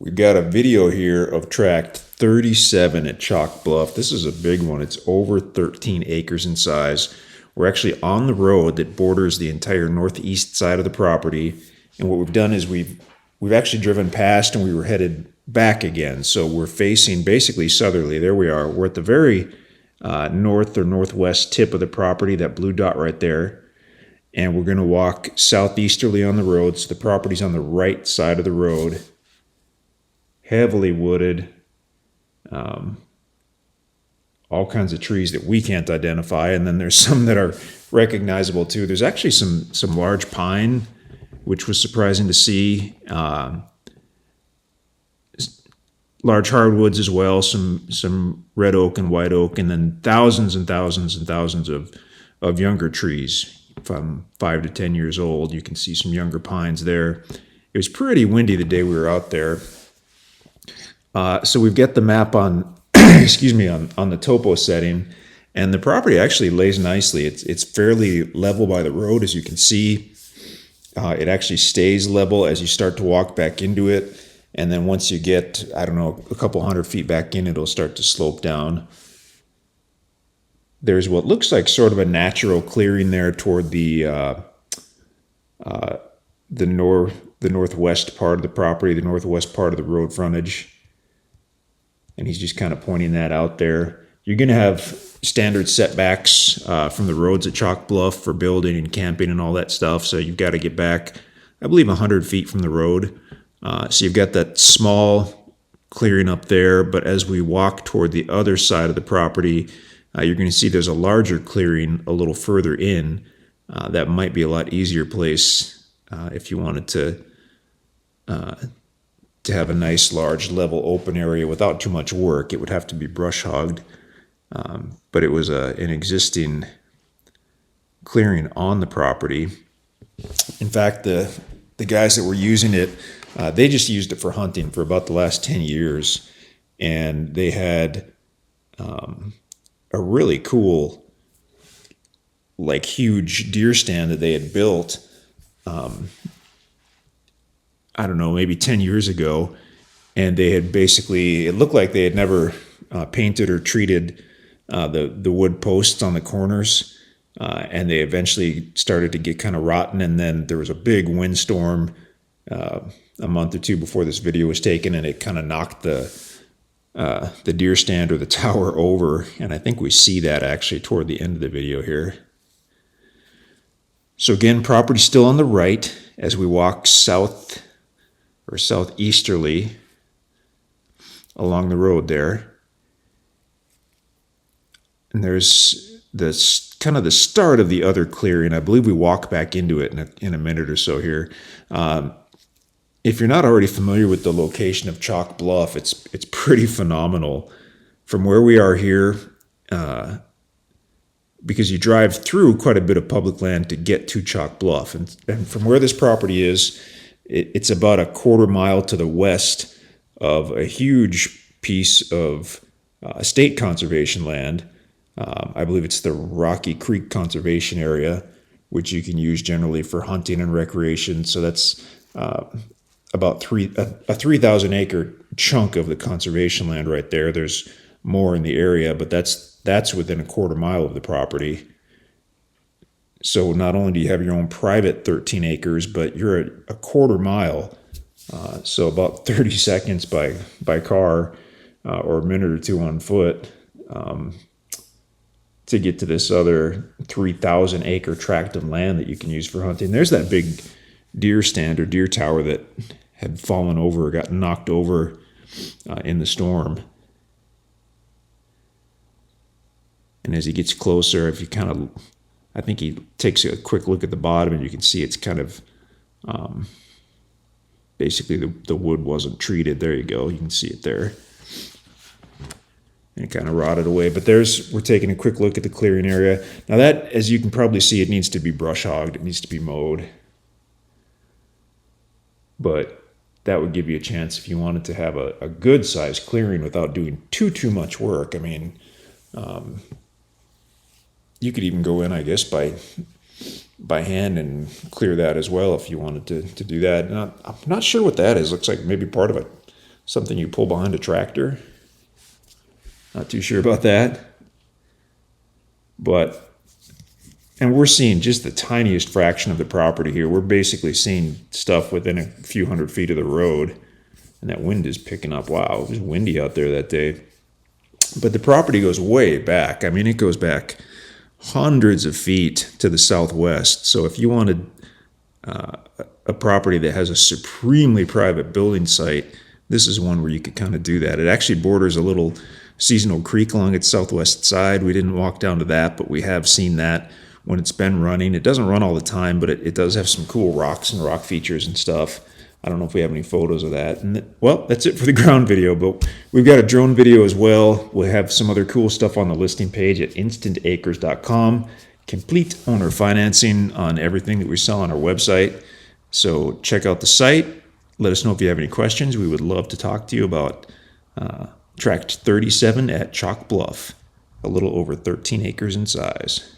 We've got a video here of tract 37 at Chalk Bluff. This is a big one. It's over 13 acres in size. We're actually on the road that borders the entire northeast side of the property. And what we've done is we've actually driven past and we were headed back again. So we're facing basically southerly. There we are. We're at the very north or northwest tip of the property, that blue dot right there. And we're going to walk southeasterly on the road. So the property's on the right side of the road. Heavily wooded, all kinds of trees that we can't identify, and then there's some that are recognizable too. There's actually some large pine, which was surprising to see. Large hardwoods as well, some red oak and white oak, and then thousands and thousands and thousands of younger trees from 5 to 10 years old. You can see some younger pines there. It was pretty windy the day we were out there. So we've got the map on, excuse me, on the topo setting, and the property actually lays nicely. It's fairly level by the road, as you can see. It actually stays level as you start to walk back into it, and then once you get, I don't know, a couple hundred feet back in, it'll start to slope down. There's what looks like sort of a natural clearing there toward the northwest part of the property, the northwest part of the road frontage. And he's just kind of pointing that out there. You're going to have standard setbacks from the roads at Chalk Bluff for building and camping and all that stuff. So you've got to get back, I believe, 100 feet from the road. So you've got that small clearing up there. But as we walk toward the other side of the property, you're going to see there's a larger clearing a little further in. That might be a lot easier place if you wanted to have a nice, large, level, open area without too much work. It would have to be brush hogged. But it was an existing clearing on the property. In fact, the guys that were using it, they just used it for hunting for about the last 10 years. And they had a really cool, like, huge deer stand that they had built. I don't know, maybe 10 years ago, and they had basically, it looked like they had never painted or treated the wood posts on the corners, and they eventually started to get kind of rotten, and then there was a big windstorm a month or two before this video was taken, and it kind of knocked the deer stand or the tower over, and I think we see that actually toward the end of the video here. So again, property still on the right as we walk south or southeasterly along the road there. And there's this kind of the start of the other clearing. I believe we walk back into it in a minute or so here. If you're not already familiar with the location of Chalk Bluff, it's pretty phenomenal. From where we are here, because you drive through quite a bit of public land to get to Chalk Bluff. And from where this property is, it's about a quarter mile to the west of a huge piece of state conservation land. I believe it's the Rocky Creek Conservation Area, which you can use generally for hunting and recreation. So that's about a 3,000 acre chunk of the conservation land right there. There's more in the area, but that's within a quarter mile of the property. So not only do you have your own private 13 acres, but you're at a quarter mile, so about 30 seconds by car or a minute or two on foot to get to this other 3,000 acre tract of land that you can use for hunting. There's that big deer stand or deer tower that had fallen over or got knocked over in the storm. And as he gets closer, if you kind of, I think he takes a quick look at the bottom and you can see it's kind of, basically the wood wasn't treated. There you go. You can see it there. And it kind of rotted away. But we're taking a quick look at the clearing area. Now that, as you can probably see, it needs to be brush hogged. It needs to be mowed. But that would give you a chance if you wanted to have a good sized clearing without doing too much work. I mean, you could even go in, I guess, by hand and clear that as well if you wanted to do that. And I'm not sure what that is. Looks like maybe part of something you pull behind a tractor. Not too sure about that. And we're seeing just the tiniest fraction of the property here. We're basically seeing stuff within a few hundred feet of the road. And that wind is picking up. Wow, it was windy out there that day. But the property goes way back. I mean, it goes back hundreds of feet to the southwest. So if you wanted a property that has a supremely private building site, this is one where you could kind of do that. It actually borders a little seasonal creek along its southwest side. We didn't walk down to that, but we have seen that when it's been running. It doesn't run all the time, but it does have some cool rocks and rock features and stuff. I don't know if we have any photos of that. And well, that's it for the ground video, but we've got a drone video as well. We'll have some other cool stuff on the listing page at InstantAcres.com. Complete owner financing on everything that we sell on our website. So check out the site. Let us know if you have any questions. We would love to talk to you about tract 37 at Chalk Bluff, a little over 13 acres in size.